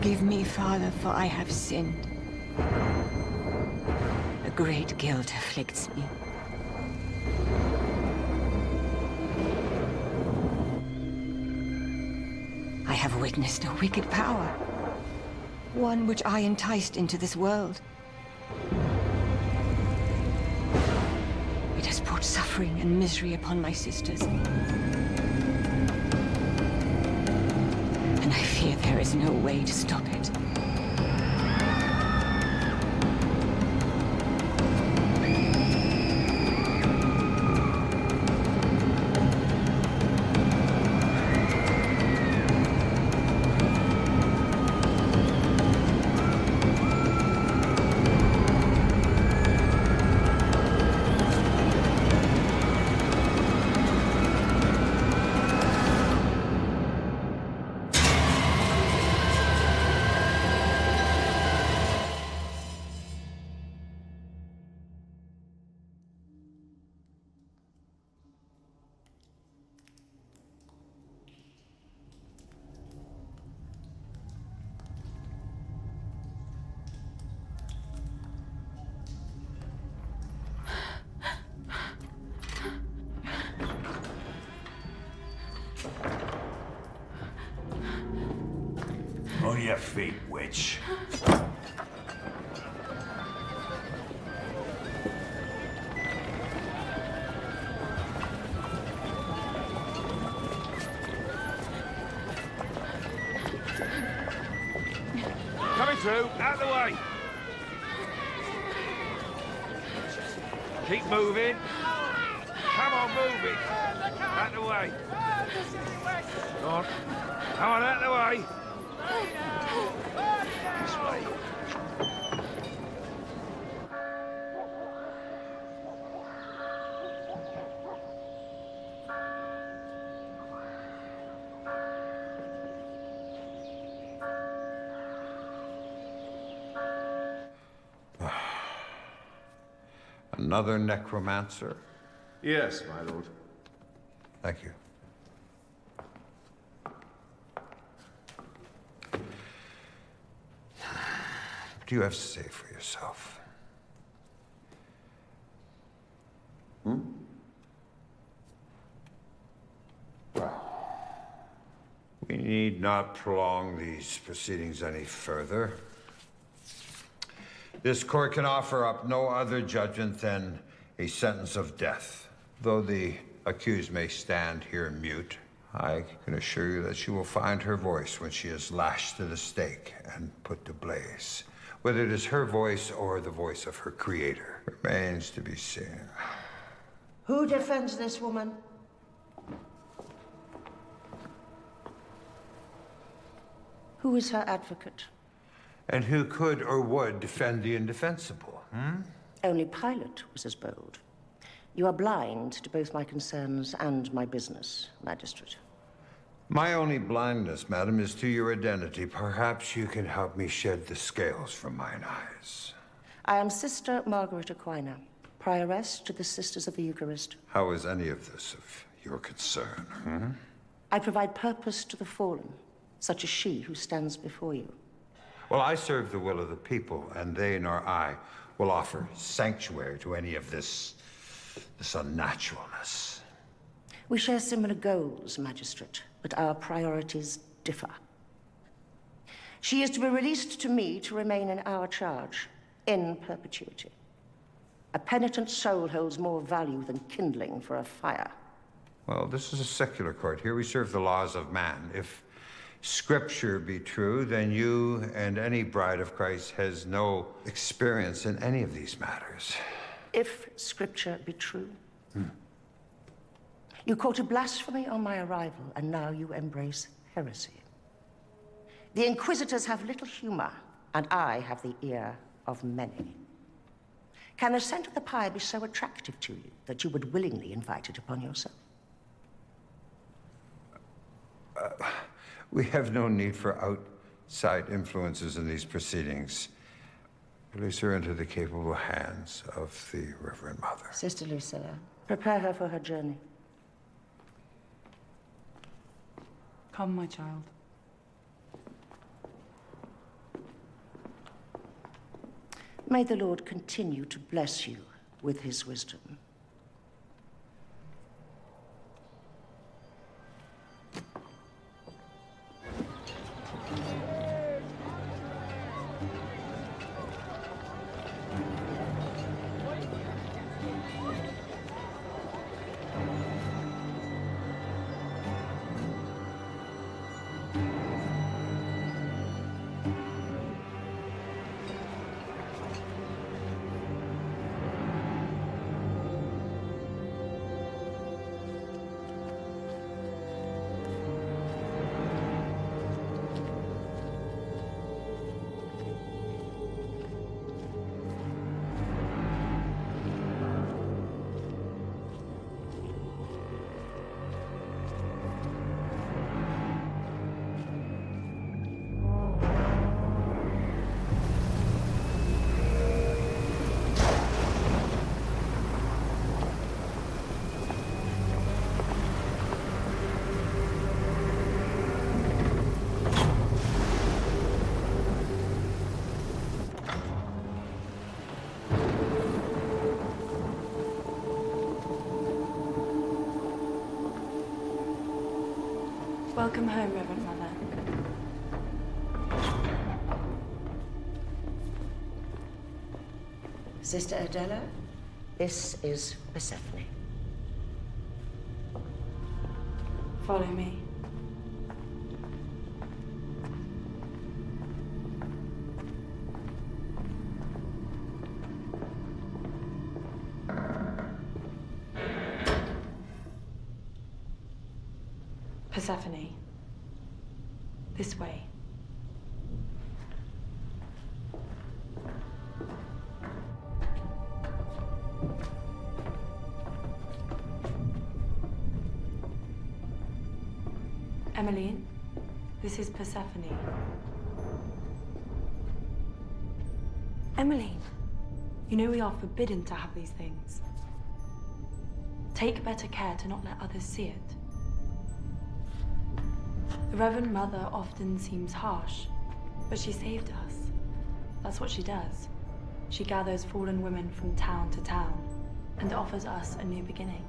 Forgive me, Father, for I have sinned. A great guilt afflicts me. I have witnessed a wicked power, one which I enticed into this world. It has brought suffering and misery upon my sisters. And I fear there is no way to stop it. On your feet, witch. Coming through, out of the way. Keep moving. Come on, move it. Out of the way. Go on. Come on, out of the way. This way. Another necromancer? Yes, my lord. Thank you. What do you have to say for yourself? We need not prolong these proceedings any further. This court can offer up no other judgment than a sentence of death. Though the accused may stand here mute, I can assure you that she will find her voice when she is lashed to the stake and put to blaze. Whether it is her voice or the voice of her creator remains to be seen. Who defends this woman? Who is her advocate? And who could or would defend the indefensible? Only Pilate was as bold. You are blind to both my concerns and my business, Magistrate. My only blindness, madam, is to your identity. Perhaps you can help me shed the scales from mine eyes. I am Sister Margaret Aquina, prioress to the Sisters of the Eucharist. How is any of this of your concern? I provide purpose to the fallen, such as she who stands before you. Well, I serve the will of the people, and they nor I will offer sanctuary to any of this unnaturalness. We share similar goals, Magistrate, but our priorities differ. She is to be released to me to remain in our charge, in perpetuity. A penitent soul holds more value than kindling for a fire. Well, this is a secular court. Here we serve the laws of man. If Scripture be true, then you and any bride of Christ has no experience in any of these matters. If Scripture be true. You courted blasphemy on my arrival, and now you embrace heresy. The Inquisitors have little humor, and I have the ear of many. Can the scent of the pie be so attractive to you that you would willingly invite it upon yourself? We have no need for outside influences in these proceedings. Release her into the capable hands of the Reverend Mother. Sister Lucilla, prepare her for her journey. Come, my child. May the Lord continue to bless you with his wisdom. Welcome home, Reverend Mother. Sister Adela, this is Persephone. Follow me. Persephone. This way. Emmeline, this is Persephone. Emmeline, you know we are forbidden to have these things. Take better care to not let others see it. The Reverend Mother often seems harsh, but she saved us. That's what she does. She gathers fallen women from town to town and offers us a new beginning.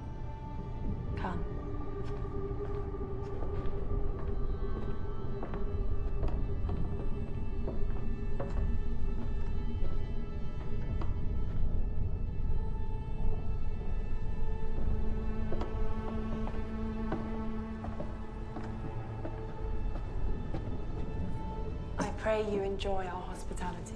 Come. I pray you enjoy our hospitality.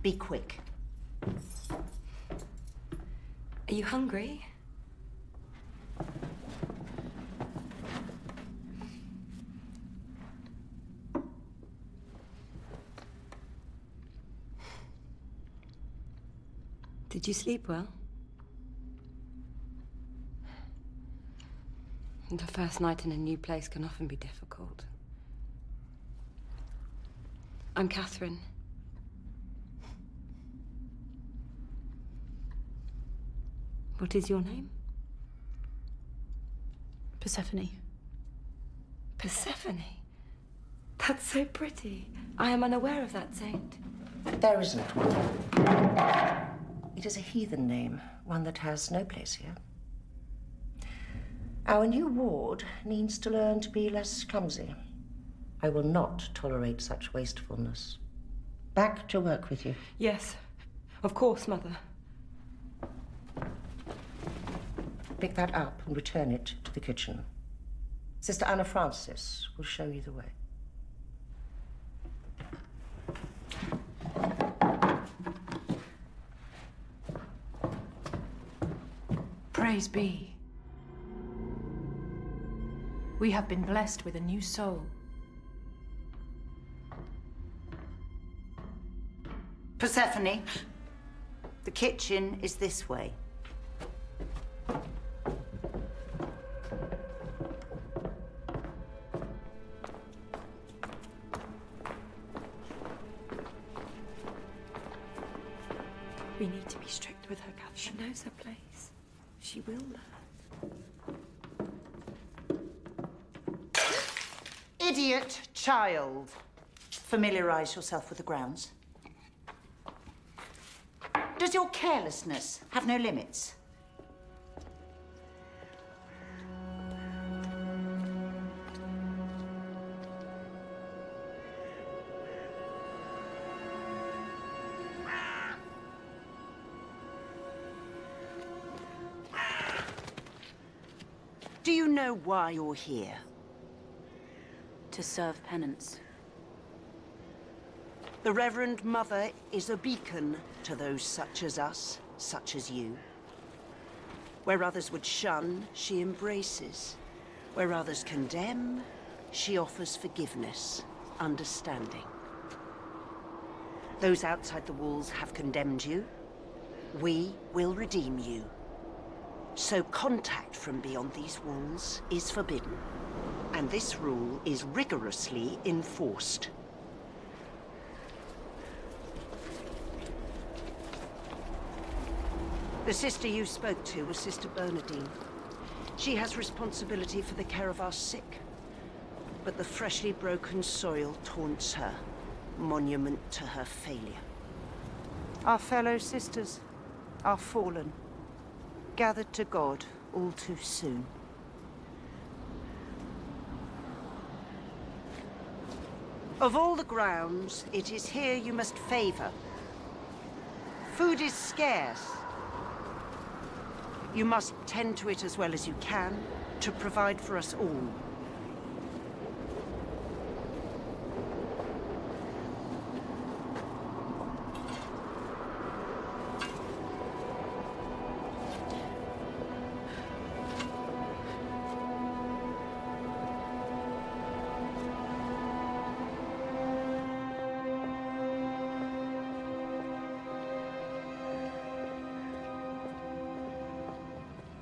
Be quick. Are you hungry? Did you sleep well? The first night in a new place can often be difficult. I'm Catherine. What is your name? Persephone. Persephone? That's so pretty. I am unaware of that saint. There isn't one. It is a heathen name, one that has no place here. Our new ward needs to learn to be less clumsy. I will not tolerate such wastefulness. Back to work with you. Yes, of course, Mother. Pick that up and return it to the kitchen. Sister Anna Francis will show you the way. Praise be. We have been blessed with a new soul. Persephone, the kitchen is this way. We need to be strict with her, Catherine. She knows her place. She will learn. Idiot child. Familiarize yourself with the grounds. Does your carelessness have no limits? Do you know why you're here? To serve penance. The Reverend Mother is a beacon to those such as us, such as you. Where others would shun, she embraces. Where others condemn, she offers forgiveness, understanding. Those outside the walls have condemned you. We will redeem you. So contact from beyond these walls is forbidden. And this rule is rigorously enforced. The sister you spoke to was Sister Bernadine. She has responsibility for the care of our sick. But the freshly broken soil taunts her, monument to her failure. Our fellow sisters are fallen, gathered to God all too soon. Of all the grounds, it is here you must favor. Food is scarce. You must tend to it as well as you can to provide for us all.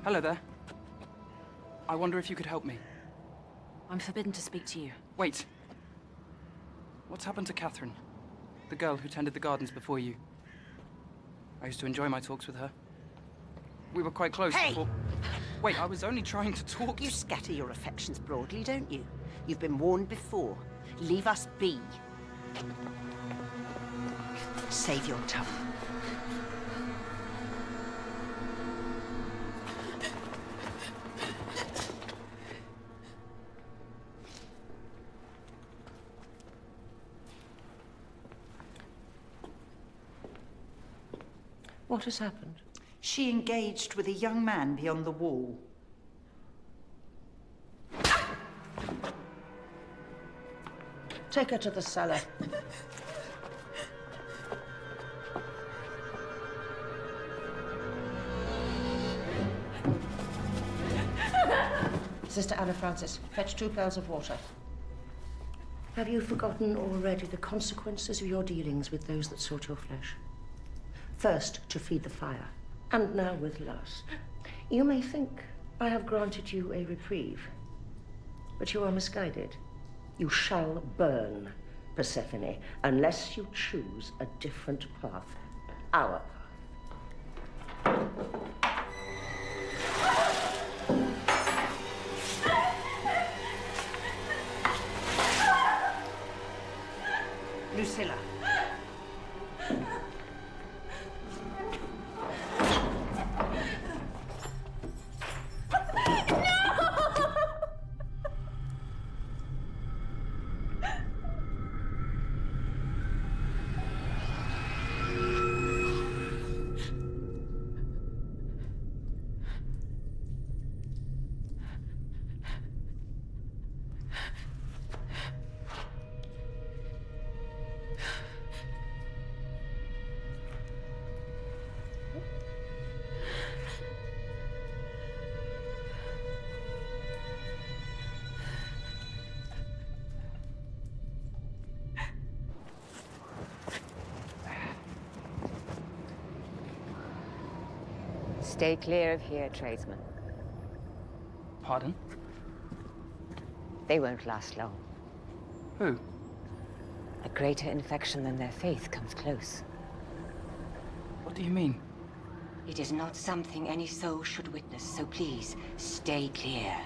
Hello there. I wonder if you could help me. I'm forbidden to speak to you. Wait. What's happened to Catherine? The girl who tended the gardens before you. I used to enjoy my talks with her. We were quite close before... Wait, I was only trying to talk to... You scatter your affections broadly, don't you? You've been warned before. Leave us be. Save your tongue. What has happened? She engaged with a young man beyond the wall. Take her to the cellar. Sister Anna Francis, fetch 2 pails of water. Have you forgotten already the consequences of your dealings with those that sought your flesh? First, to feed the fire, and now with lust. You may think I have granted you a reprieve, but you are misguided. You shall burn, Persephone, unless you choose a different path. Our path. Lucilla. Stay clear of here, tradesman. Pardon? They won't last long. Who? A greater infection than their faith comes close. What do you mean? It is not something any soul should witness, so please, stay clear.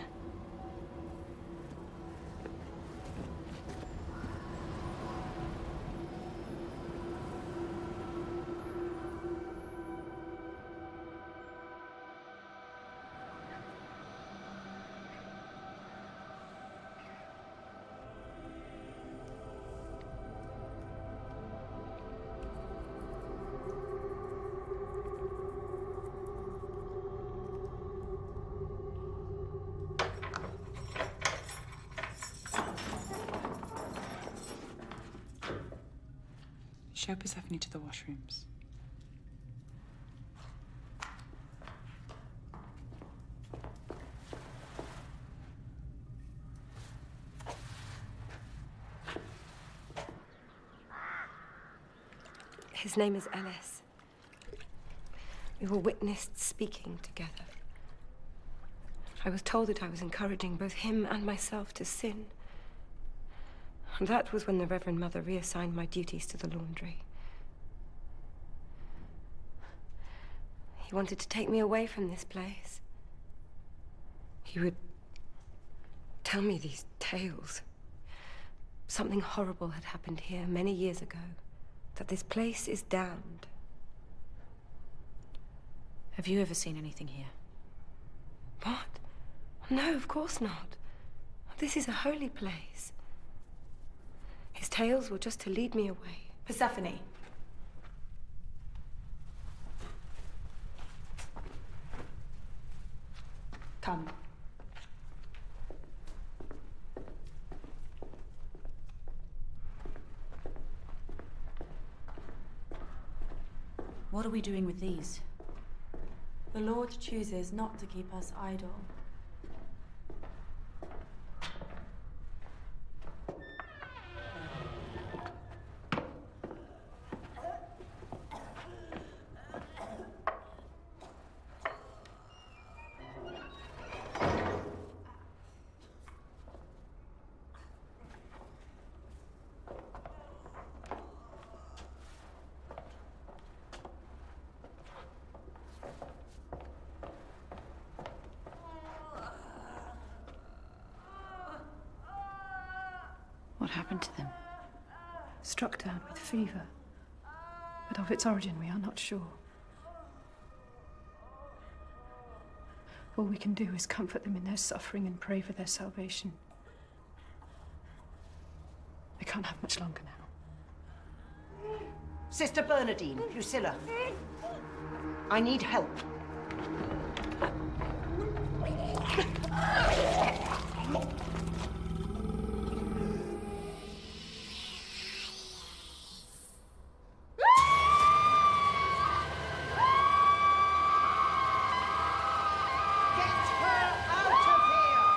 Show Persephone to the washrooms. His name is Ellis. We were witnessed speaking together. I was told that I was encouraging both him and myself to sin. And that was when the Reverend Mother reassigned my duties to the laundry. He wanted to take me away from this place. He would tell me these tales. Something horrible had happened here many years ago. That this place is damned. Have you ever seen anything here? What? No, of course not. This is a holy place. His tales were just to lead me away. Persephone. Come. What are we doing with these? The Lord chooses not to keep us idle. What happened to them? Struck down with fever. But of its origin we are not sure. All we can do is comfort them in their suffering and pray for their salvation. They can't have much longer now. Sister Bernadine, Lucilla. I need help. Get her out of here!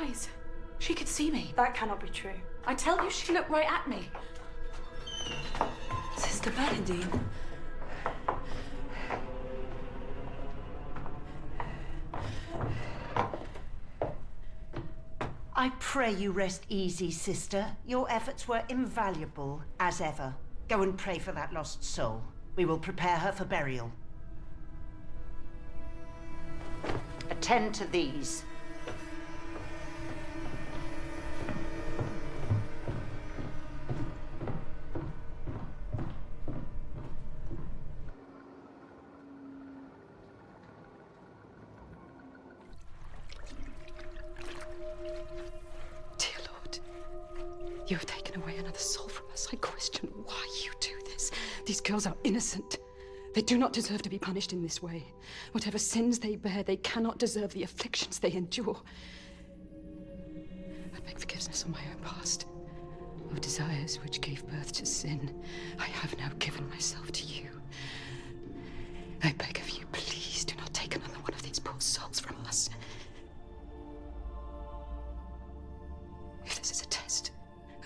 eyes. She could see me. That cannot be true. I tell you, she looked right at me. Sister Bernadine. I pray you rest easy, sister. Your efforts were invaluable, as ever. Go and pray for that lost soul. We will prepare her for burial. Attend to these. Dear Lord, you have taken away another soul from us. I question why you do this. These girls are innocent. They do not deserve to be punished in this way. Whatever sins they bear, they cannot deserve the afflictions they endure. I beg forgiveness on my own past, of desires which gave birth to sin. I have now given myself to you. I beg of you, please do not take another one of these poor souls from us. If this is a test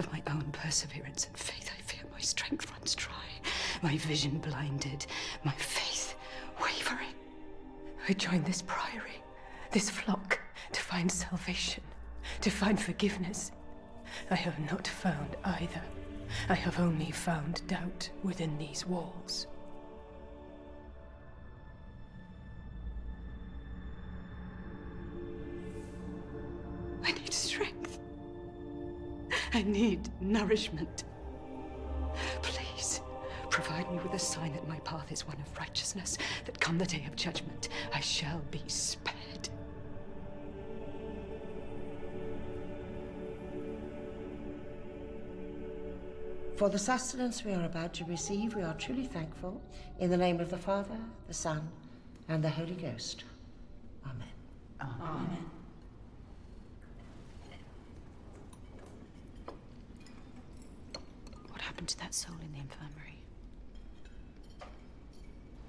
of my own perseverance and faith, I fear my strength runs dry, my vision blinded, my faith wavering. I join this priory, this flock, to find salvation, to find forgiveness. I have not found either. I have only found doubt within these walls. I need strength. I need nourishment. Please, provide me with a sign that my path is one of righteousness, that come the day of judgment, I shall be spared. For the sustenance we are about to receive, we are truly thankful. In the name of the Father, the Son, and the Holy Ghost. Amen. Amen. What happened to that soul in the infirmary?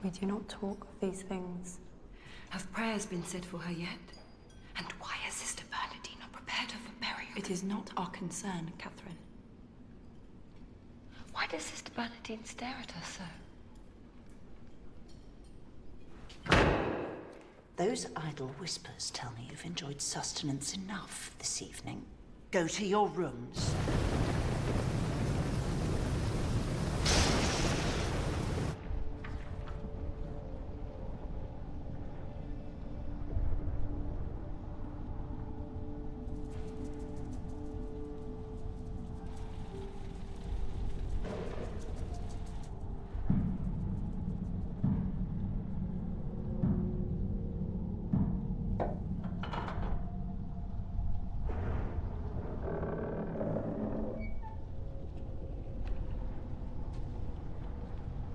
We do not talk of these things. Have prayers been said for her yet? And why has Sister Bernadine not prepared her for burial? It is not our concern, Catherine. Why does Sister Bernadine stare at us so? Those idle whispers tell me you've enjoyed sustenance enough this evening. Go to your rooms.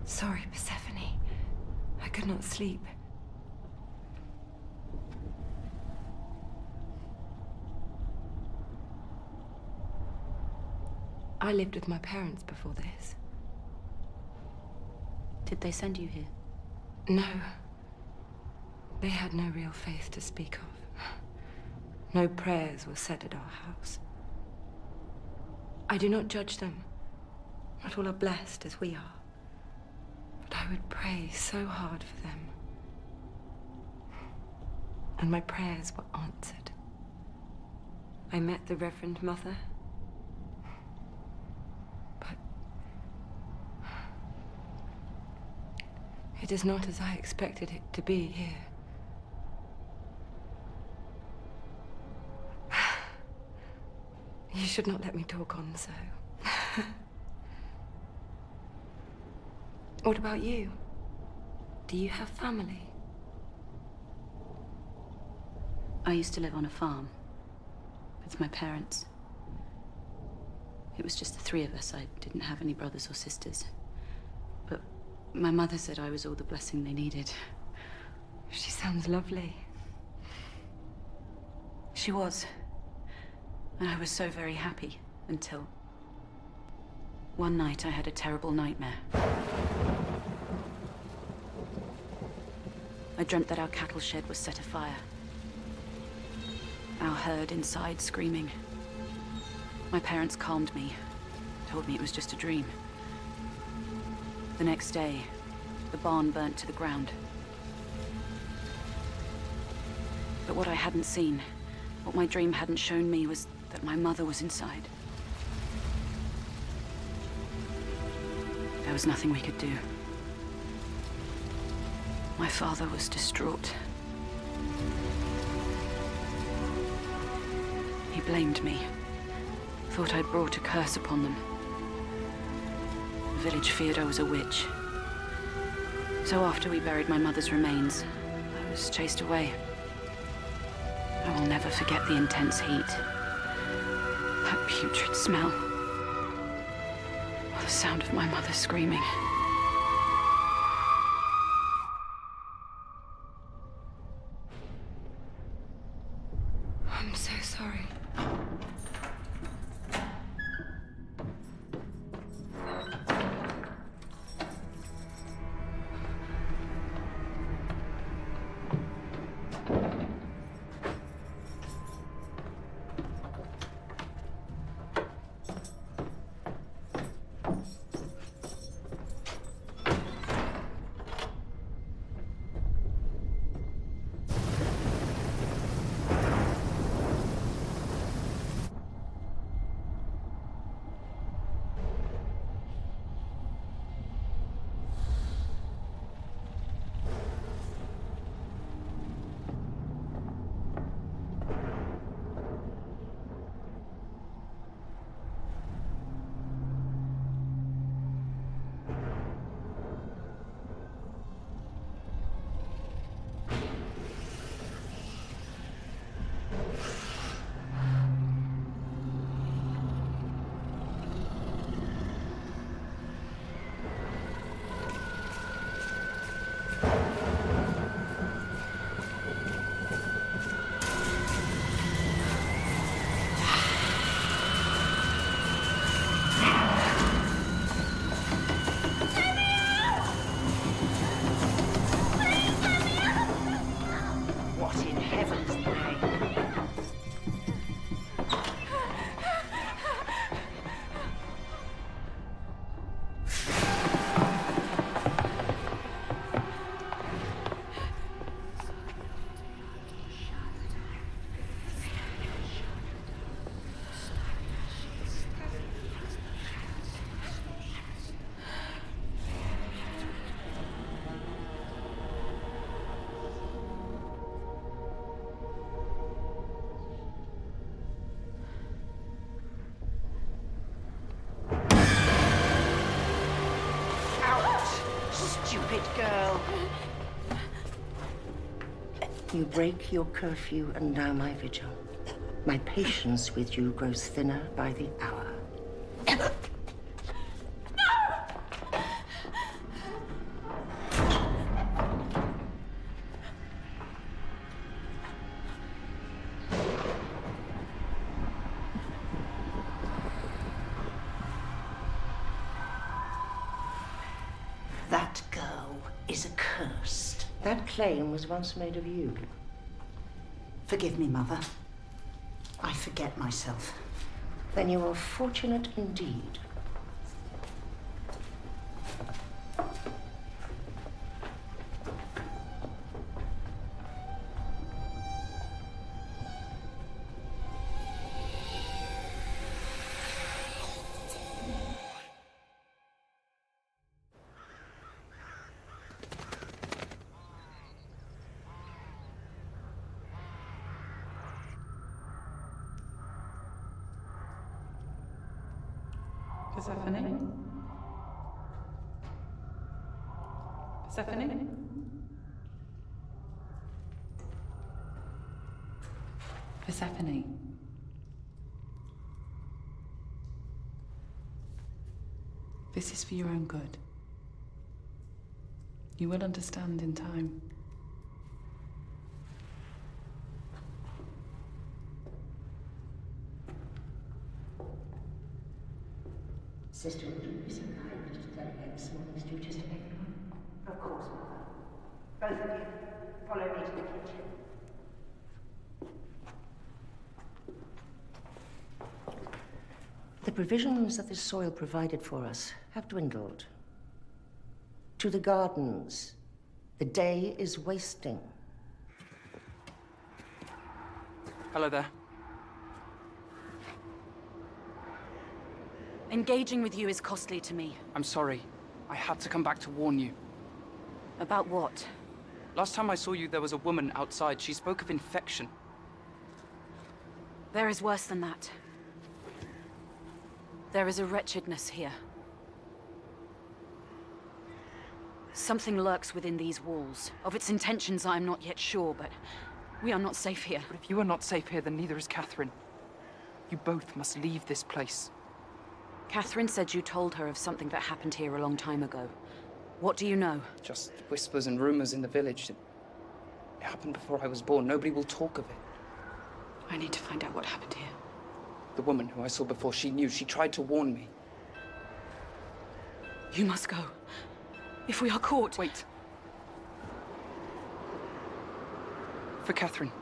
Sorry, Persephone. I could not sleep. I lived with my parents before this. Did they send you here? No. They had no real faith to speak of. No prayers were said at our house. I do not judge them. Not all are blessed as we are. But I would pray so hard for them. And my prayers were answered. I met the Reverend Mother. But it is not as I expected it to be here. You should not let me talk on so. What about you? Do you have family? I used to live on a farm with my parents. It was just the three of us. I didn't have any brothers or sisters. But my mother said I was all the blessing they needed. She sounds lovely. She was. And I was so very happy until one night I had a terrible nightmare. I dreamt that our cattle shed was set afire. our herd inside screaming. My parents calmed me, told me it was just a dream. The next day, the barn burnt to the ground. But what I hadn't seen, what my dream hadn't shown me, was that my mother was inside. There was nothing we could do. My father was distraught. He blamed me. Thought I'd brought a curse upon them. The village feared I was a witch. So after we buried my mother's remains, I was chased away. I will never forget the intense heat. That putrid smell. Or the sound of my mother screaming. I'm so sorry. Stupid girl. You break your curfew and now my vigil. My patience with you grows thinner by the hour. That girl is accursed. That claim was once made of you. Forgive me, Mother. I forget myself. Then you are fortunate indeed. Persephone? Persephone? Persephone. This is for your own good. You will understand in time. Sister, would you be so kind as to delegate this morning's duties to anyone? Of course, Mother. Both of you, follow me to the kitchen. The provisions that this soil provided for us have dwindled. To the gardens, the day is wasting. Hello there. Engaging with you is costly to me. I'm sorry. I had to come back to warn you. About what? Last time I saw you, there was a woman outside. She spoke of infection. There is worse than that. There is a wretchedness here. Something lurks within these walls. Of its intentions, I am not yet sure, but we are not safe here. But if you are not safe here, then neither is Catherine. You both must leave this place. Catherine said you told her of something that happened here a long time ago. What do you know? Just whispers and rumors in the village. It happened before I was born. Nobody will talk of it. I need to find out what happened here. The woman who I saw before, she knew. She tried to warn me. You must go. If we are caught... Wait. For Catherine.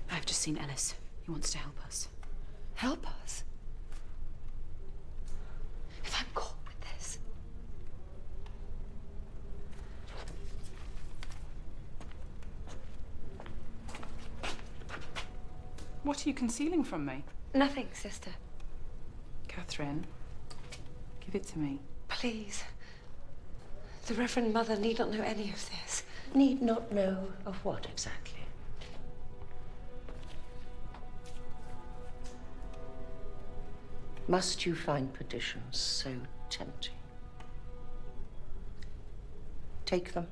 I've just seen Ellis. He wants to help us. Help us? If I'm caught with this... What are you concealing from me? Nothing, sister. Catherine, give it to me. Please. The Reverend Mother need not know any of this. Need not know of what exactly? Must you find perditions so tempting? Take them.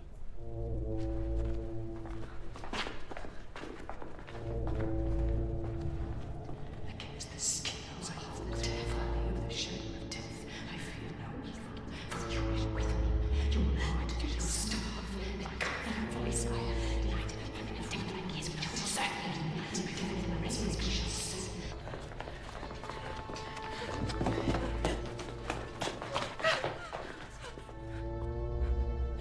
Against the scales of the devil, the shadow of death, I fear no evil, for you are with me. Your Lord, your staff, the coming Messiah, lighted up and dead like his beautiful sacrament, within the resurrection.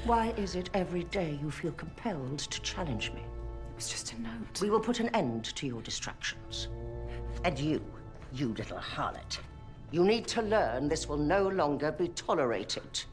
Why is it every day you feel compelled to challenge me? It was just a note. We will put an end to your distractions. And you little harlot, you need to learn this will no longer be tolerated.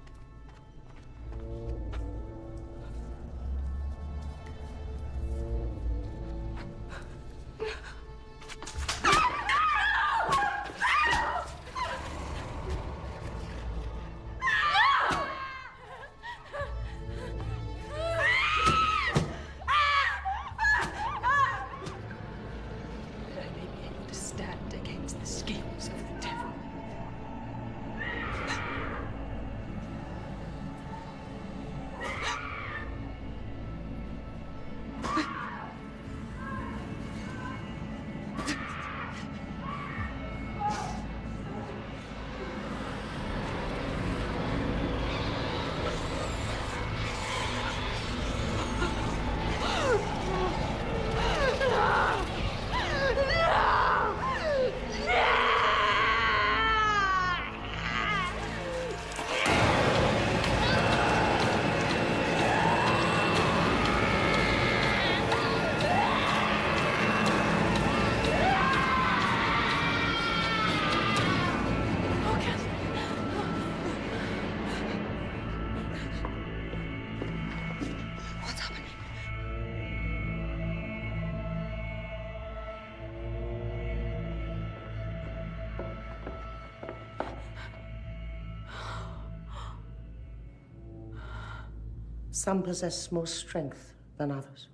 Some possess more strength than others.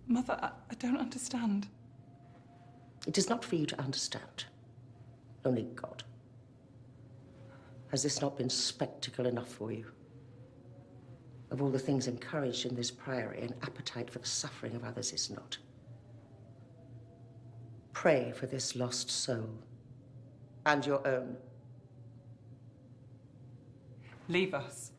Mother, I don't understand. It is not for you to understand. Only God. Has this not been spectacle enough for you? Of all the things encouraged in this priory, an appetite for the suffering of others is not. Pray for this lost soul. And your own. Leave us.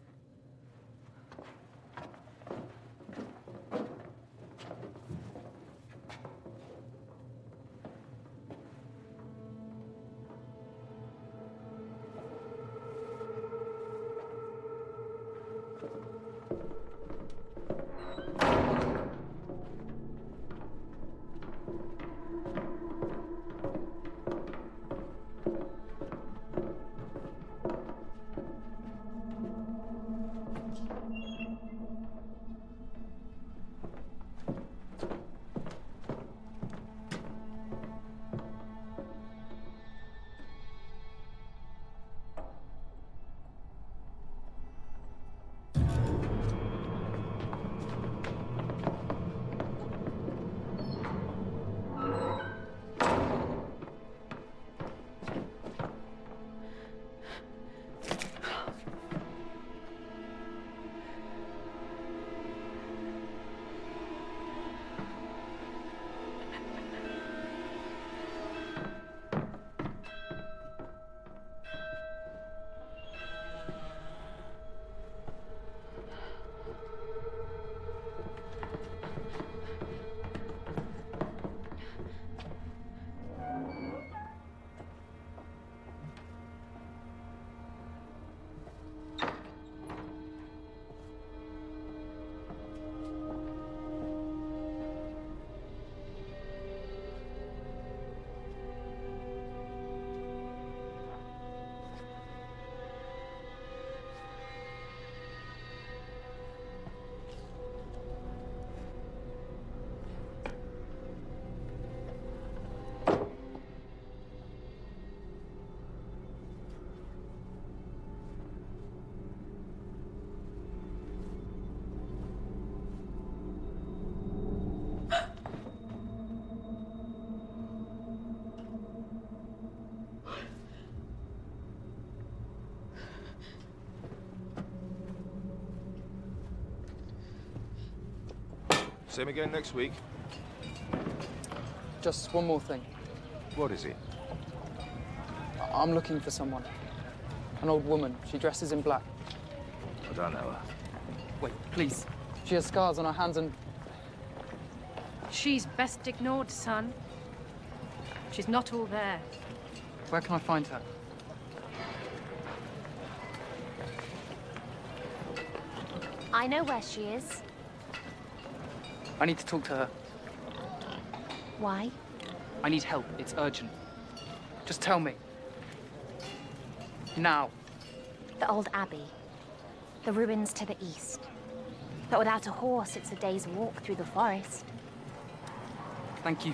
Same again next week. Just one more thing. What is it? I'm looking for someone. An old woman. She dresses in black. I don't know her. Wait, please. She has scars on her hands and... She's best ignored, son. She's not all there. Where can I find her? I know where she is. I need to talk to her. Why? I need help. It's urgent. Just tell me. Now. The old abbey. The ruins to the east. But without a horse, it's a day's walk through the forest. Thank you.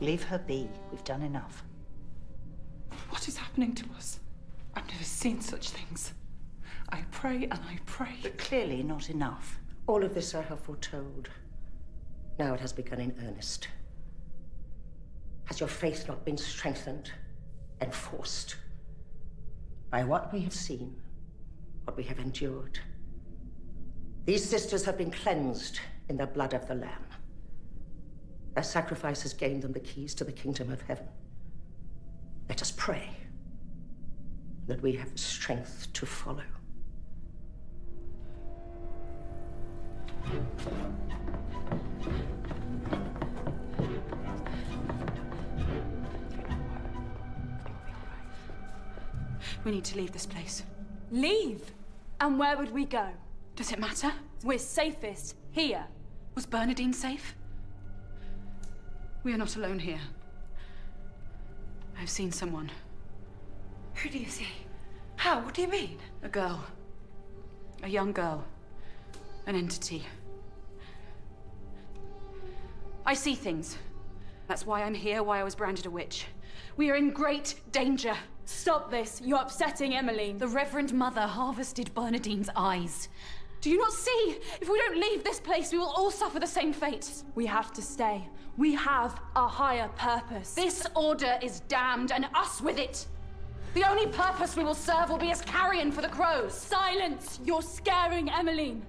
Leave her be. We've done enough. What is happening to us? I've never seen such things. I pray and I pray. But clearly not enough. All of this I have foretold. Now it has begun in earnest. Has your faith not been strengthened, enforced by what we have seen, what we have endured? These sisters have been cleansed in the blood of the Lamb. Their sacrifice has gained them the keys to the kingdom of heaven. Let us pray that we have the strength to follow. We need to leave this place. Leave? And where would we go? Does it matter? We're safest here. Was Bernadine safe? We are not alone here. I've seen someone. Who do you see? How? What do you mean? A girl. A young girl. An entity. I see things. That's why I'm here, why I was branded a witch. We are in great danger. Stop this. You're upsetting Emmeline. The Reverend Mother harvested Bernadine's eyes. Do you not see? If we don't leave this place, we will all suffer the same fate. We have to stay. We have a higher purpose. This order is damned, and us with it. The only purpose we will serve will be as carrion for the crows. Silence! You're scaring Emmeline.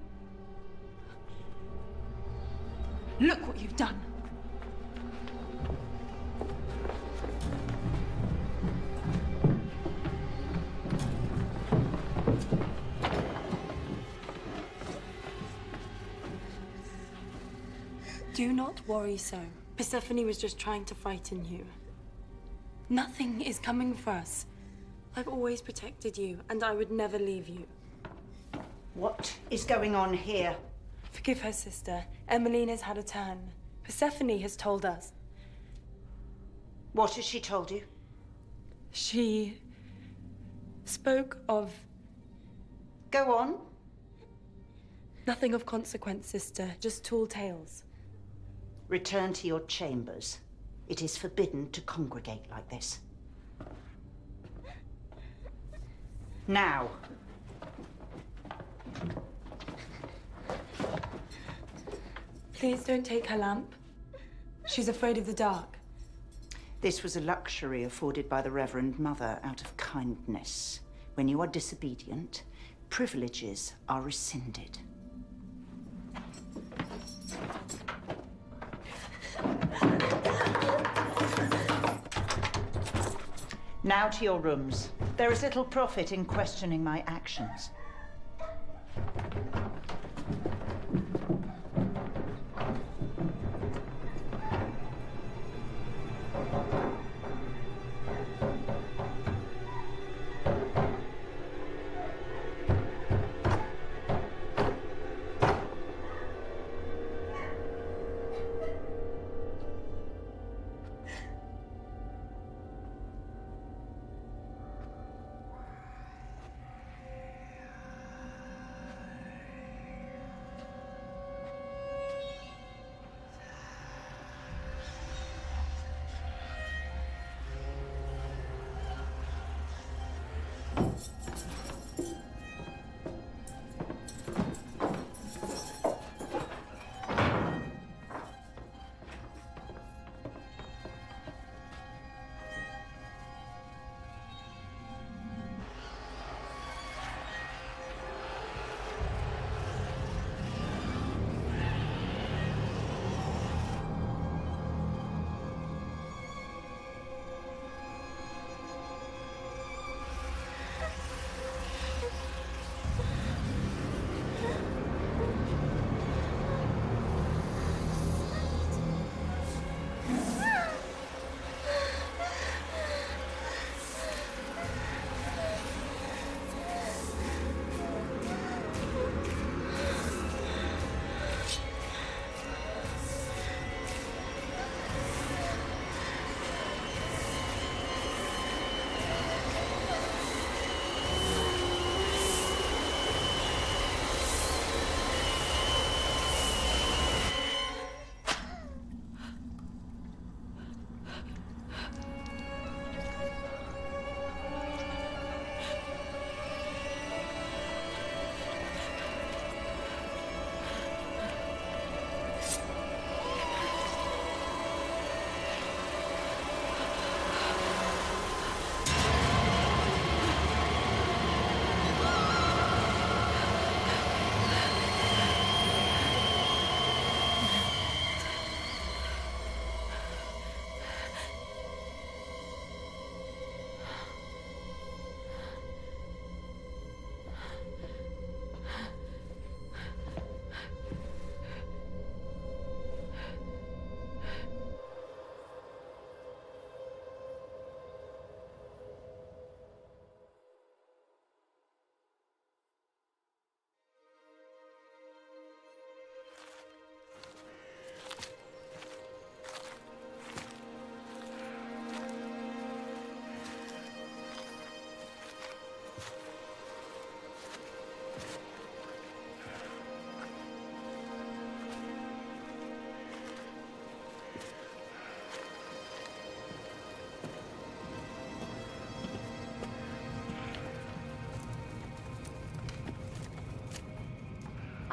Look what you've done. Do not worry so. Persephone was just trying to frighten you. Nothing is coming for us. I've always protected you, and I would never leave you. What is going on here? Forgive her, sister. Emmeline has had a turn. Persephone has told us. What has she told you? She spoke of... Go on. Nothing of consequence, sister. Just tall tales. Return to your chambers. It is forbidden to congregate like this. Now. Please don't take her lamp. She's afraid of the dark. This was a luxury afforded by the Reverend Mother out of kindness. When you are disobedient, privileges are rescinded. Now to your rooms. There is little profit in questioning my actions.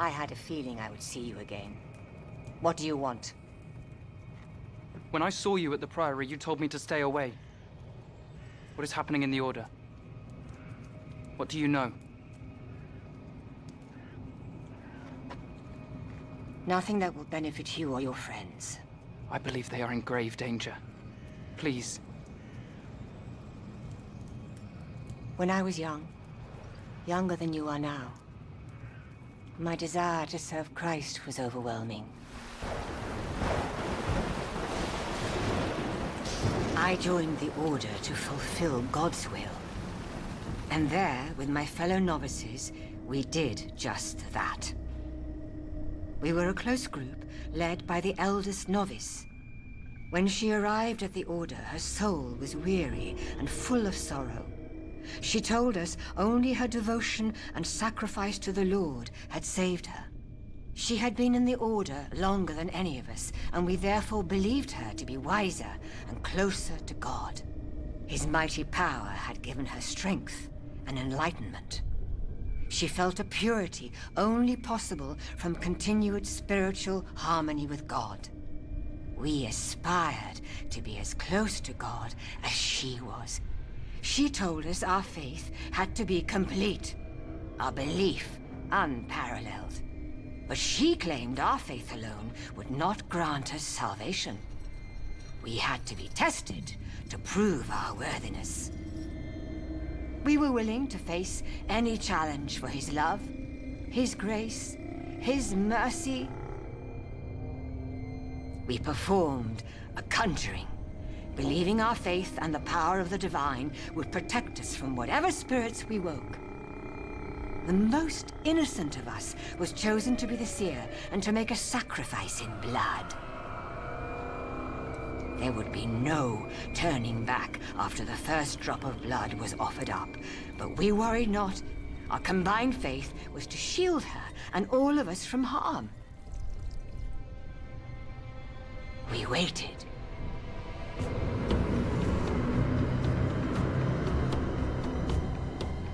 I had a feeling I would see you again. What do you want? When I saw you at the Priory, you told me to stay away. What is happening in the Order? What do you know? Nothing that will benefit you or your friends. I believe they are in grave danger. Please. When I was young, younger than you are now, my desire to serve Christ was overwhelming. I joined the Order to fulfill God's will. And there, with my fellow novices, we did just that. We were a close group, led by the eldest novice. When she arrived at the Order, her soul was weary and full of sorrow. She told us only her devotion and sacrifice to the Lord had saved her. She had been in the Order longer than any of us, and we therefore believed her to be wiser and closer to God. His mighty power had given her strength and enlightenment. She felt a purity only possible from continued spiritual harmony with God. We aspired to be as close to God as she was. She told us our faith had to be complete, our belief unparalleled. But she claimed our faith alone would not grant us salvation. We had to be tested to prove our worthiness. We were willing to face any challenge for his love, his grace, his mercy. We performed a conjuring, believing our faith and the power of the divine would protect us from whatever spirits we woke. The most innocent of us was chosen to be the seer and to make a sacrifice in blood. There would be no turning back after the first drop of blood was offered up. But we worried not. Our combined faith was to shield her and all of us from harm. We waited.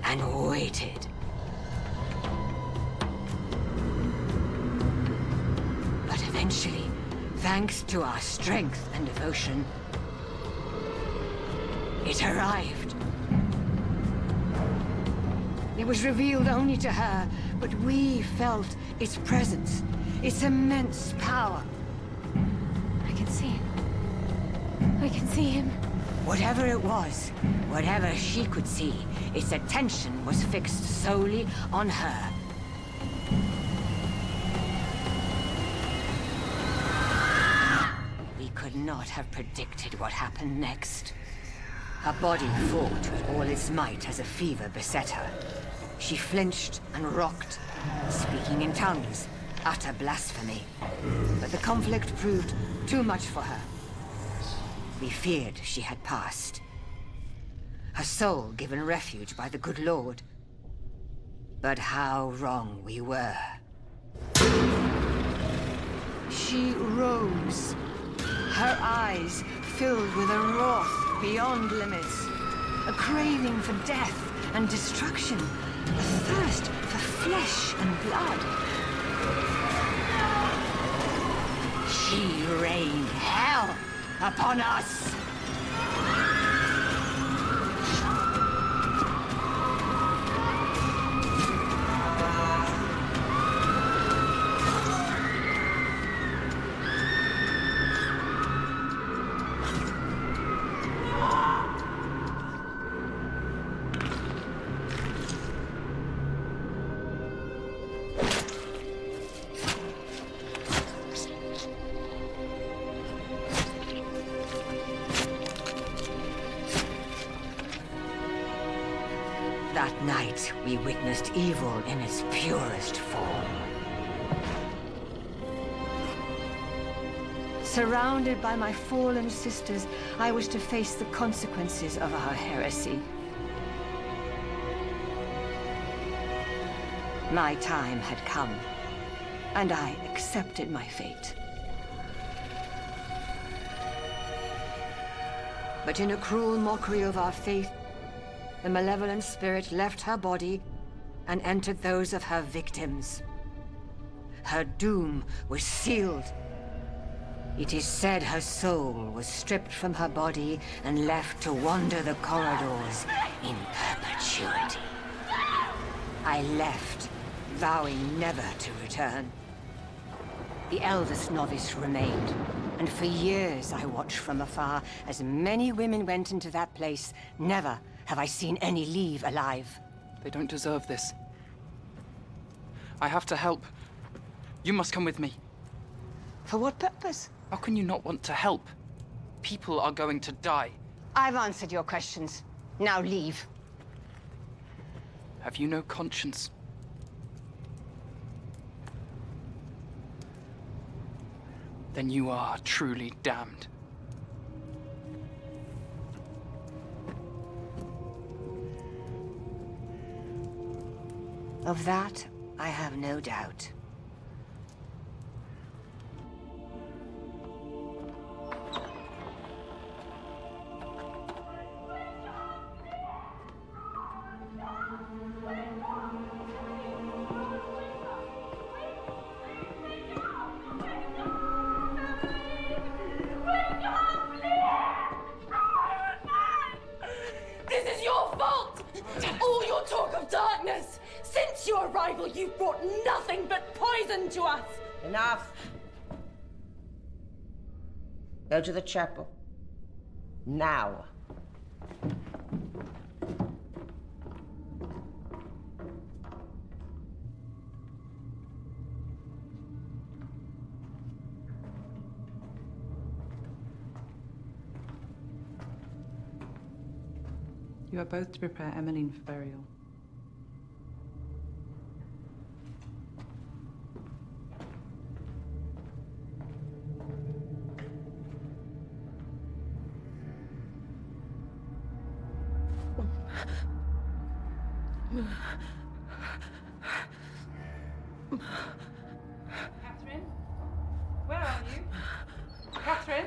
And waited. But eventually, thanks to our strength and devotion, it arrived. It was revealed only to her, but we felt its presence, its immense power. I can see him. I can see him. Whatever it was, whatever she could see, its attention was fixed solely on her. We could not have predicted what happened next. Her body fought with all its might as a fever beset her. She flinched and rocked, speaking in tongues, utter blasphemy. But the conflict proved too much for her. We feared she had passed. Her soul given refuge by the good Lord. But how wrong we were. She rose, her eyes filled with a wrath beyond limits, a craving for death and destruction, a thirst for flesh and blood. She rained hell upon us. That night, we witnessed evil in its purest form. Surrounded by my fallen sisters, I was to face the consequences of our heresy. My time had come, and I accepted my fate. But in a cruel mockery of our faith, the malevolent spirit left her body and entered those of her victims. her doom was sealed. It is said her soul was stripped from her body and left to wander the corridors in perpetuity. I left, vowing never to return. The eldest novice remained, and for years I watched from afar as many women went into that place. Never have I seen any leave alive. They don't deserve this. I have to help. You must come with me. For what purpose? How can you not want to help? People are going to die. I've answered your questions. Now leave. Have you no conscience? Then you are truly damned. Of that, I have no doubt. This is your fault! All your talk of darkness! Since your arrival, you've brought nothing but poison to us! Enough. Go to the chapel. Now. You are both to prepare Emmeline for burial. Catherine? Where are you? Catherine?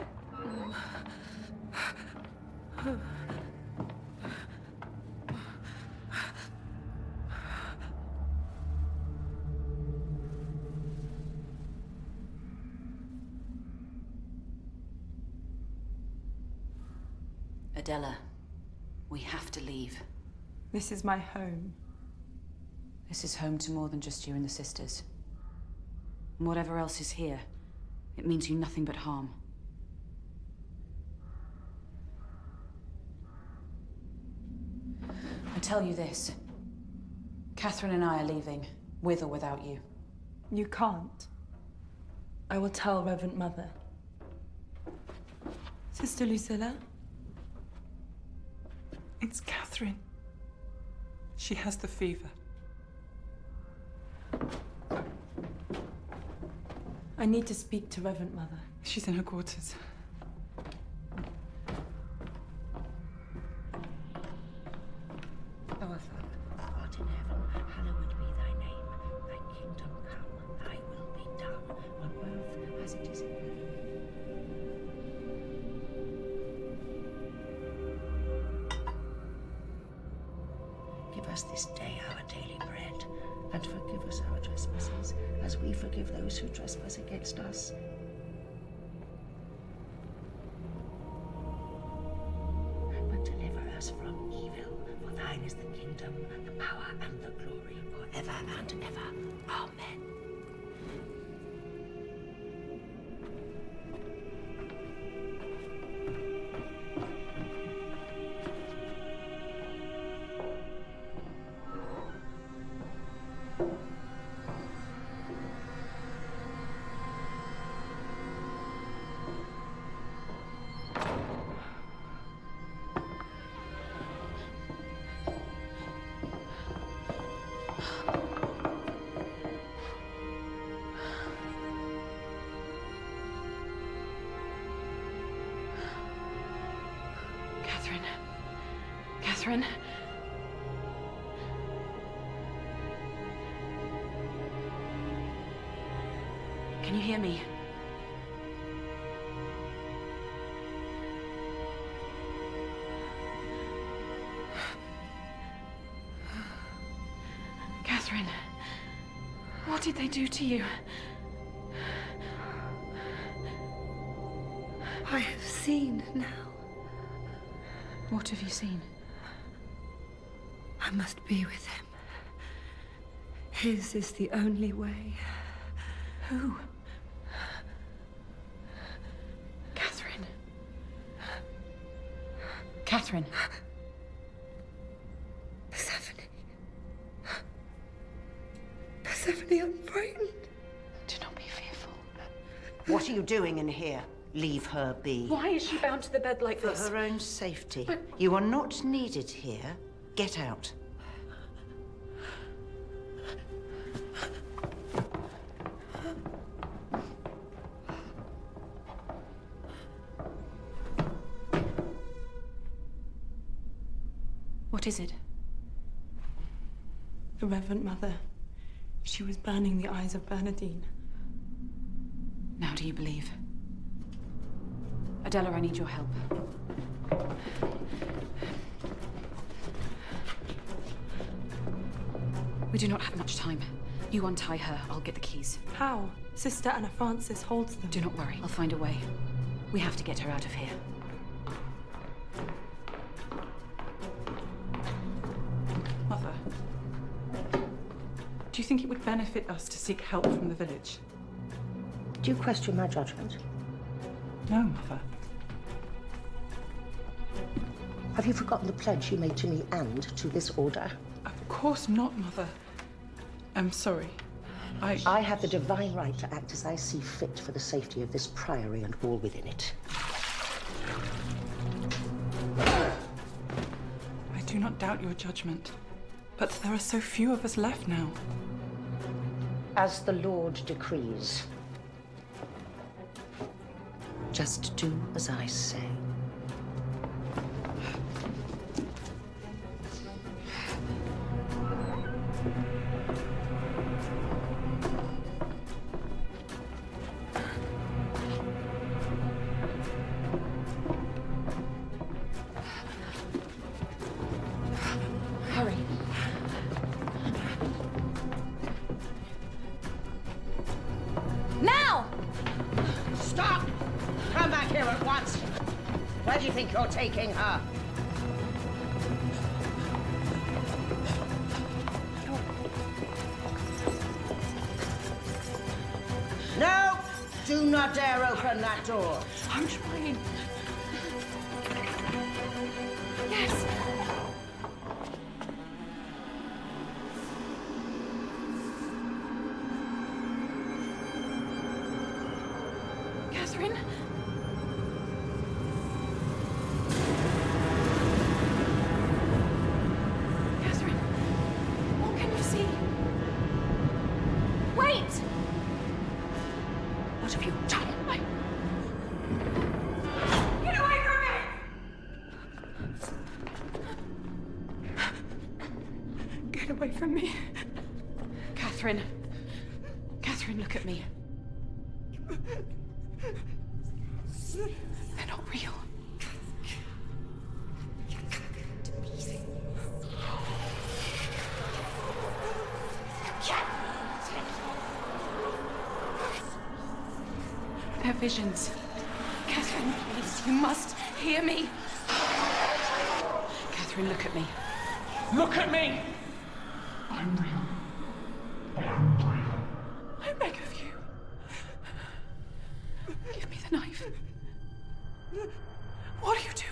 Adela, we have to leave. This is my home. This is home to more than just you and the sisters. And whatever else is here, it means you nothing but harm. I tell you this. Catherine and I are leaving, with or without you. You can't. I will tell Reverend Mother. Sister Lucilla? It's Catherine. She has the fever. I need to speak to Reverend Mother. She's in her quarters. Our Father, who art in heaven, hallowed be thy name. Thy kingdom come, thy will be done, on earth as it is in heaven. Give us this day our daily bread, and forgive us our trespasses, as we forgive those who trespass against us. But deliver us from evil, for thine is the kingdom, the power, and the glory, forever and ever. Amen. Catherine? Can you hear me? Catherine, what did they do to you? I have seen now. What have you seen? I must be with him. His is the only way. Who? Catherine. Catherine. Persephone. Persephone, I'm frightened. Do not be fearful. What are you doing in here? Leave her be. Why is she bound to the bed like this? For her own safety. But... You are not needed here. Get out. What is it? The Reverend Mother. She was burning the eyes of Bernadine. Now do you believe? Adela, I need your help. We do not have much time. You untie her, I'll get the keys. How? Sister Anna Francis holds them. Do not worry, I'll find a way. We have to get her out of here. Mother, do you think it would benefit us to seek help from the village? Do you question my judgment? No, Mother. Have you forgotten the pledge you made to me and to this order? Of course not, Mother. I'm sorry. I have the divine right to act as I see fit for the safety of this priory and all within it. I do not doubt your judgment, but there are so few of us left now. As the Lord decrees. Just do as I say. Hurry. Now! Stop! Come back here at once! Where do you think you're taking her? No! Do not dare open that door! I'm trying. Yes! Catherine? Catherine, what can you see? Wait! What have you done? Get away from me! Get away from me. Catherine. Catherine, look at me. They're not real. They're visions. Catherine, please, you must hear me. Catherine, look at me. Look at me! I'm real. I'm real. I beg of you. Give me the knife. What are you doing?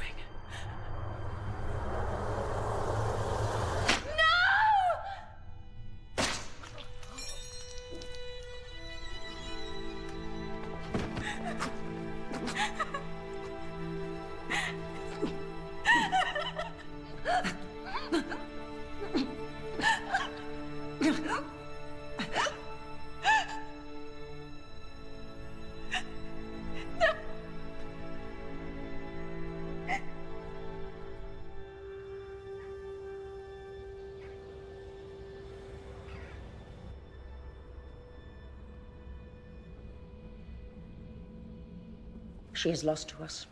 She is lost to us,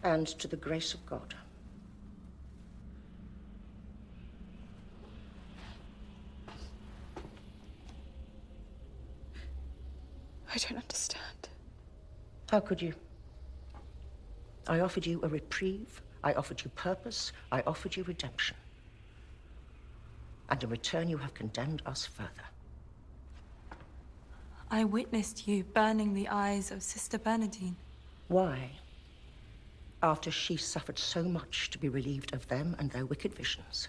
and to the grace of God. I don't understand. How could you? I offered you a reprieve, I offered you purpose, I offered you redemption. And in return, you have condemned us further. I witnessed you burning the eyes of Sister Bernadine. Why? After she suffered so much to be relieved of them and their wicked visions,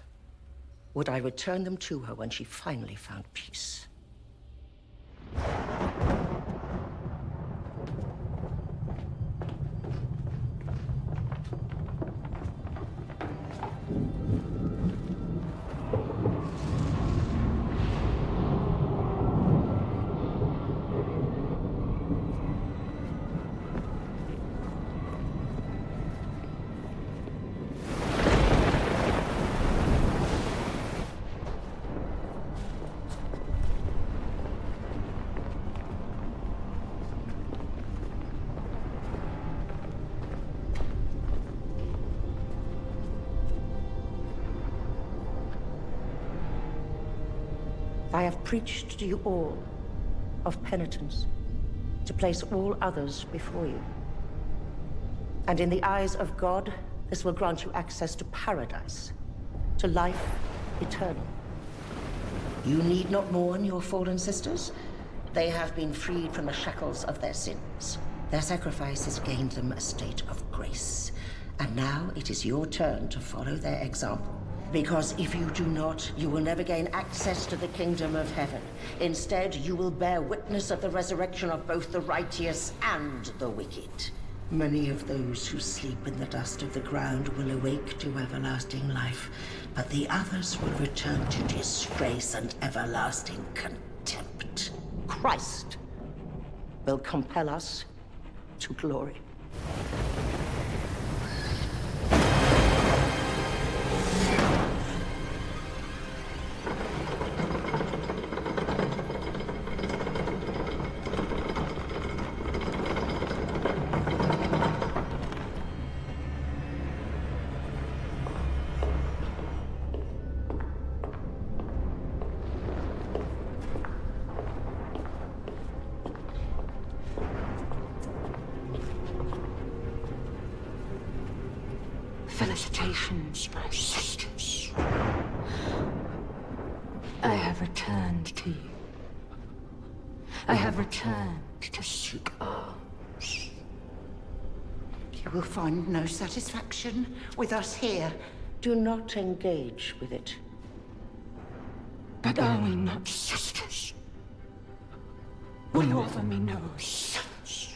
would I return them to her when she finally found peace? I have preached to you all of penitence, to place all others before you. And in the eyes of God, this will grant you access to paradise, to life eternal. You need not mourn your fallen sisters. They have been freed from the shackles of their sins. Their sacrifice has gained them a state of grace. And now it is your turn to follow their example. Because if you do not, you will never gain access to the kingdom of heaven. Instead, you will bear witness of the resurrection of both the righteous and the wicked. Many of those who sleep in the dust of the ground will awake to everlasting life, but the others will return to disgrace and everlasting contempt. Christ will compel us to glory. Felicitations, my sisters. I have returned to you. I have returned to seek arms. You will find no satisfaction with us here. Do not engage with it. But are we not sisters? Will you offer me no sons?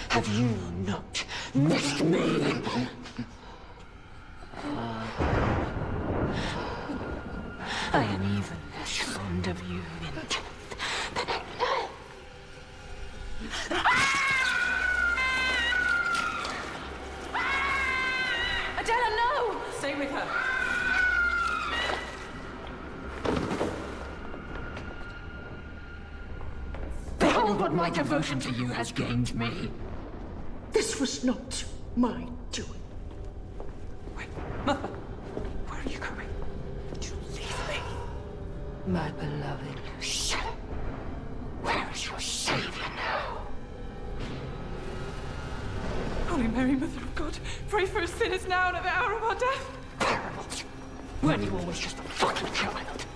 Have you not missed me? I am even less fond of you in death than in life. Adela, no! Stay with her. Behold what my devotion to you has gained me. This was not my doing. Mother, where are you going? To leave me. My beloved Lucia. Where is your savior now? Holy Mary, Mother of God, pray for us sinners now and at the hour of our death. Parables. Weren't you always just a fucking child?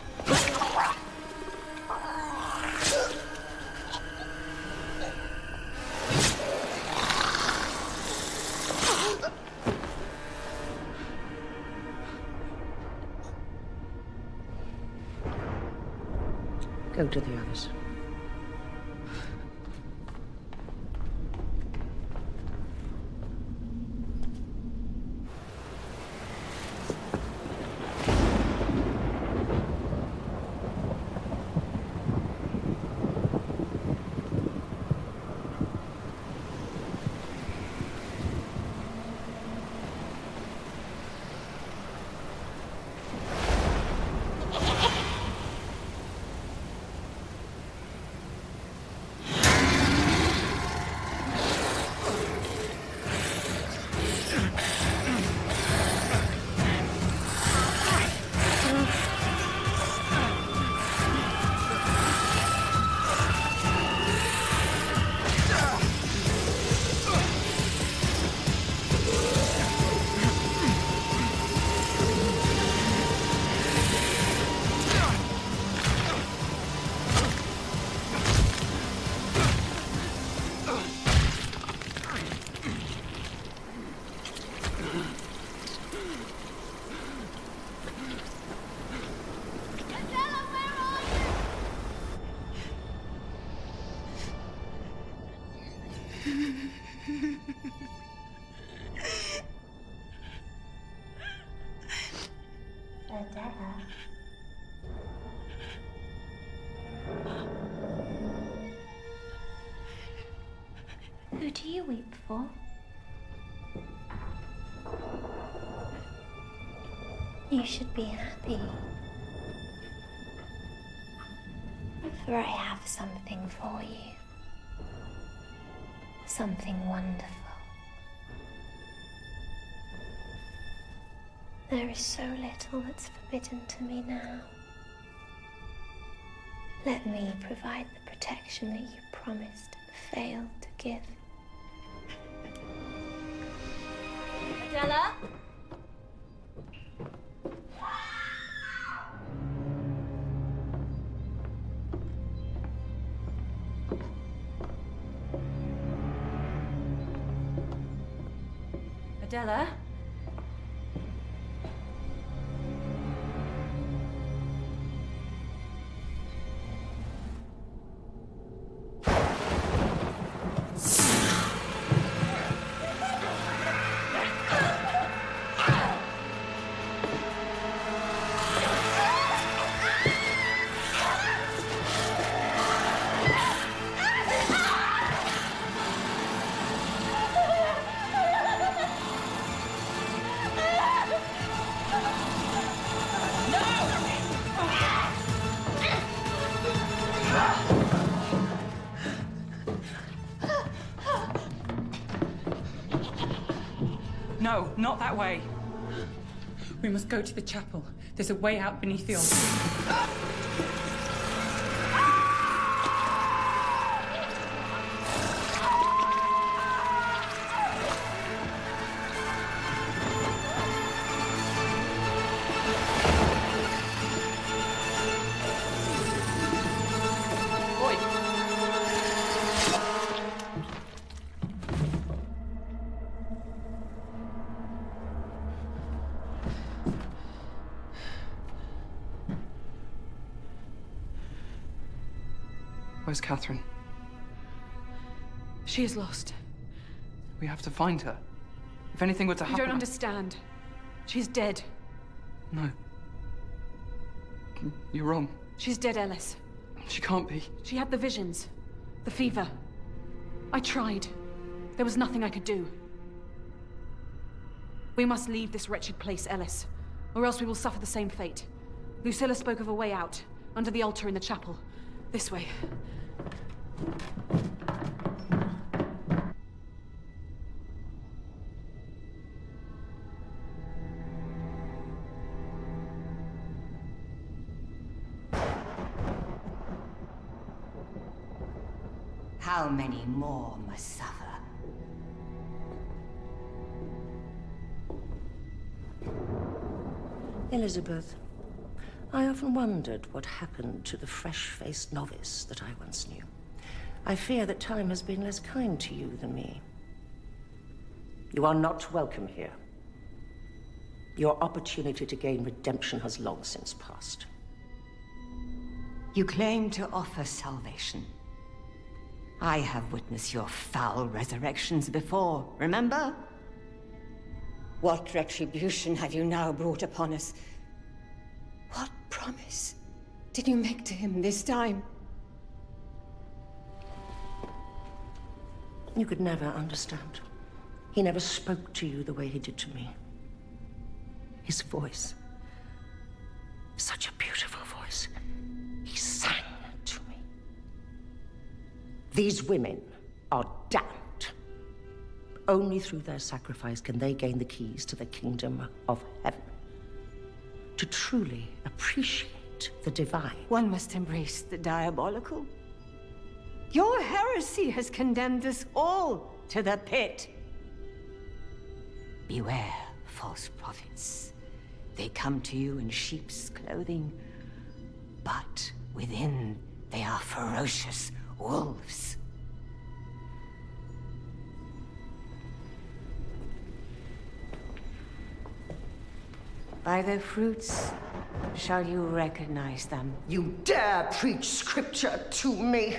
Go to the others. Who do you weep for? You should be happy. For I have something for you. Something wonderful. There is so little that's forbidden to me now. Let me provide the protection that you promised and failed to give. Adela? Adela? No, not that way. We must go to the chapel. There's a way out beneath the altar. Where's Catherine? She is lost. We have to find her. If anything were to happen... You don't understand. She's dead. No. You're wrong. She's dead, Ellis. She can't be. She had the visions. The fever. I tried. There was nothing I could do. We must leave this wretched place, Ellis, or else we will suffer the same fate. Lucilla spoke of a way out, under the altar in the chapel. This way. How many more must suffer? Elizabeth, I often wondered what happened to the fresh-faced novice that I once knew. I fear that time has been less kind to you than me. You are not welcome here. Your opportunity to gain redemption has long since passed. You claim to offer salvation. I have witnessed your foul resurrections before, remember? What retribution have you now brought upon us? What promise did you make to him this time? You could never understand. He never spoke to you the way he did to me. His voice, such a beautiful voice. He sang to me. These women are damned. Only through their sacrifice can they gain the keys to the kingdom of heaven. To truly appreciate the divine. One must embrace the diabolical. Your heresy has condemned us all to the pit. Beware, false prophets. They come to you in sheep's clothing, but within they are ferocious wolves. By their fruits shall you recognize them. You dare preach scripture to me?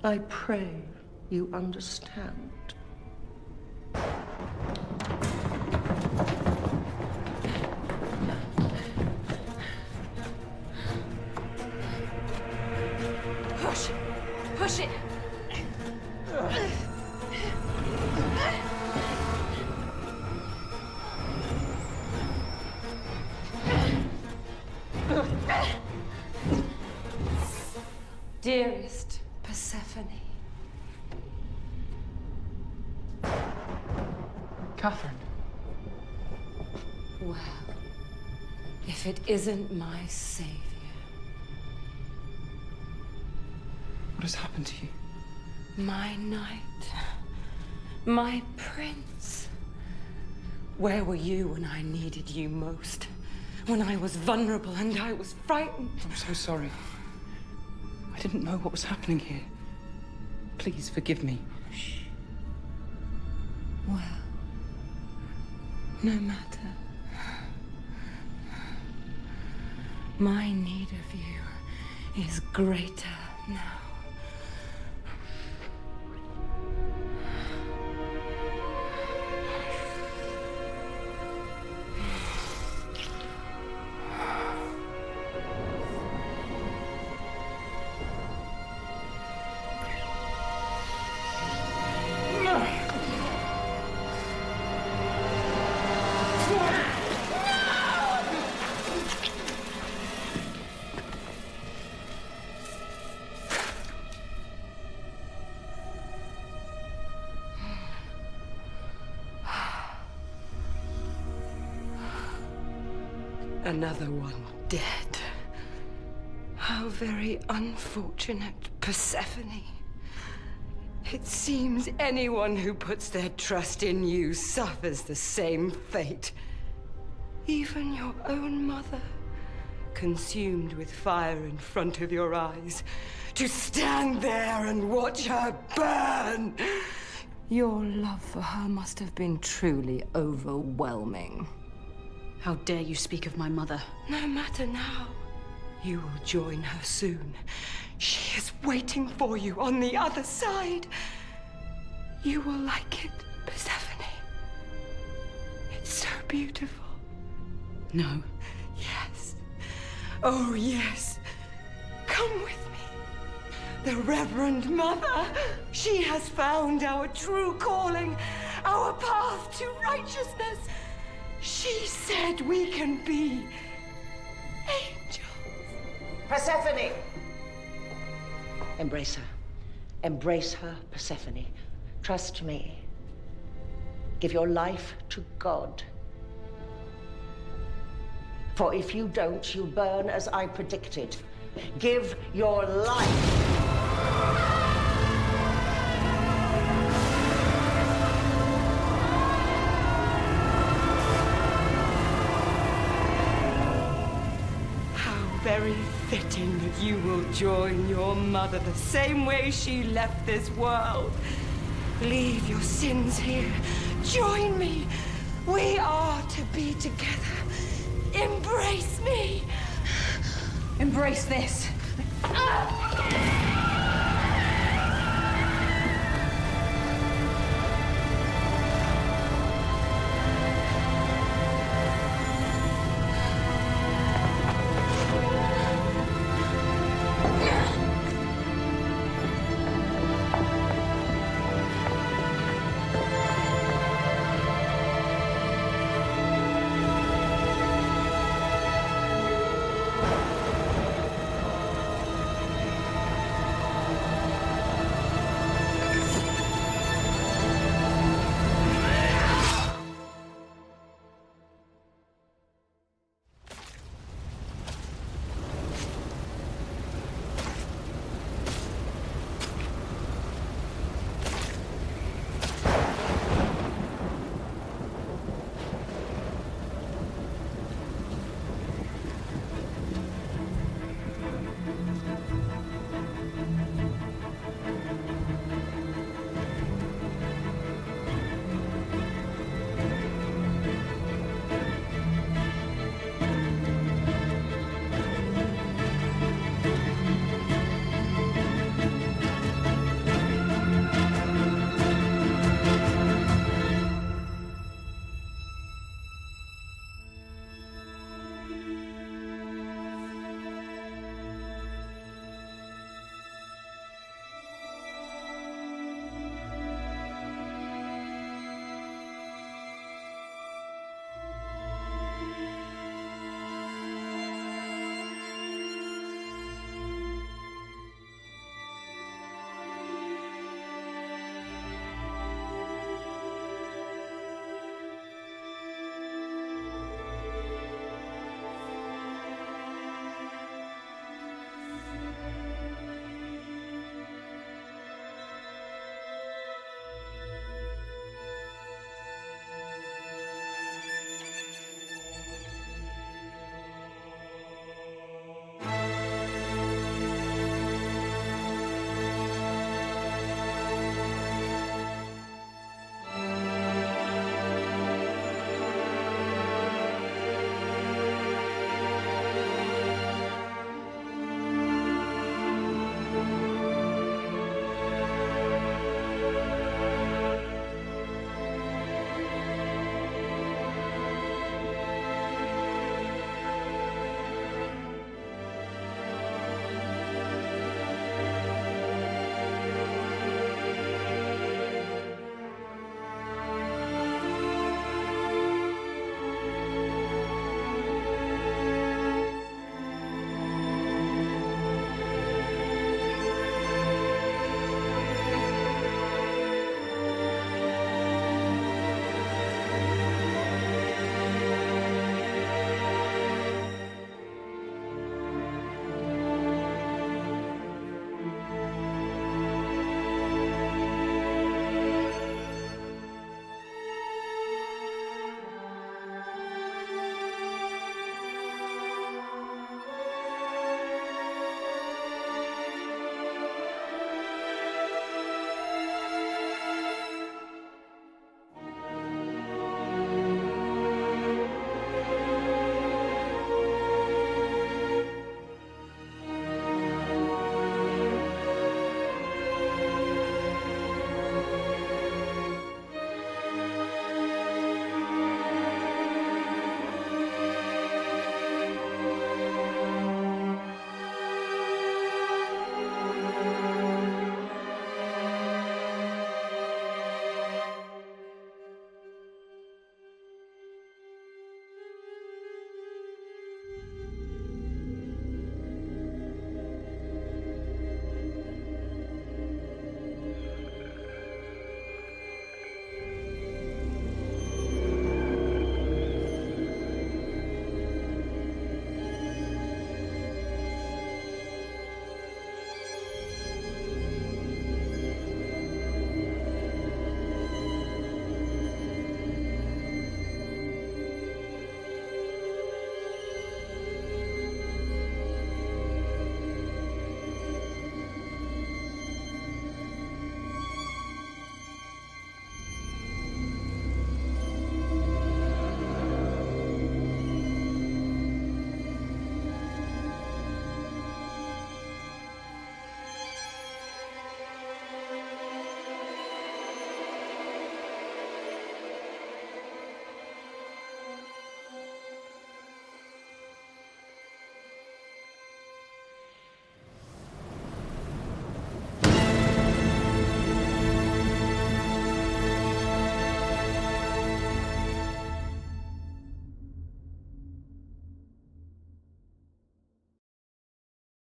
I pray you understand. Push! Push it! Dearest Persephone. Catherine. Well, if it isn't my savior. What has happened to you? My knight. My prince. Where were you when I needed you most? When I was vulnerable and I was frightened? I'm so sorry. I didn't know what was happening here. Please forgive me. Shh. Well, no matter. My need of you is greater now. Another one dead. How very unfortunate, Persephone. It seems anyone who puts their trust in you suffers the same fate. Even your own mother, consumed with fire in front of your eyes, to stand there and watch her burn. Your love for her must have been truly overwhelming. How dare you speak of my mother? No matter now. You will join her soon. She is waiting for you on the other side. You will like it, Persephone. It's so beautiful. No. Yes. Oh, yes. Come with me. The Reverend Mother, she has found our true calling, our path to righteousness. She said we can be angels. Persephone! Embrace her. Embrace her, Persephone. Trust me. Give your life to God. For if you don't, you'll burn as I predicted. Give your life. Very fitting that you will join your mother the same way she left this world. Leave your sins here. Join me. We are to be together. Embrace me. Embrace this. Ah!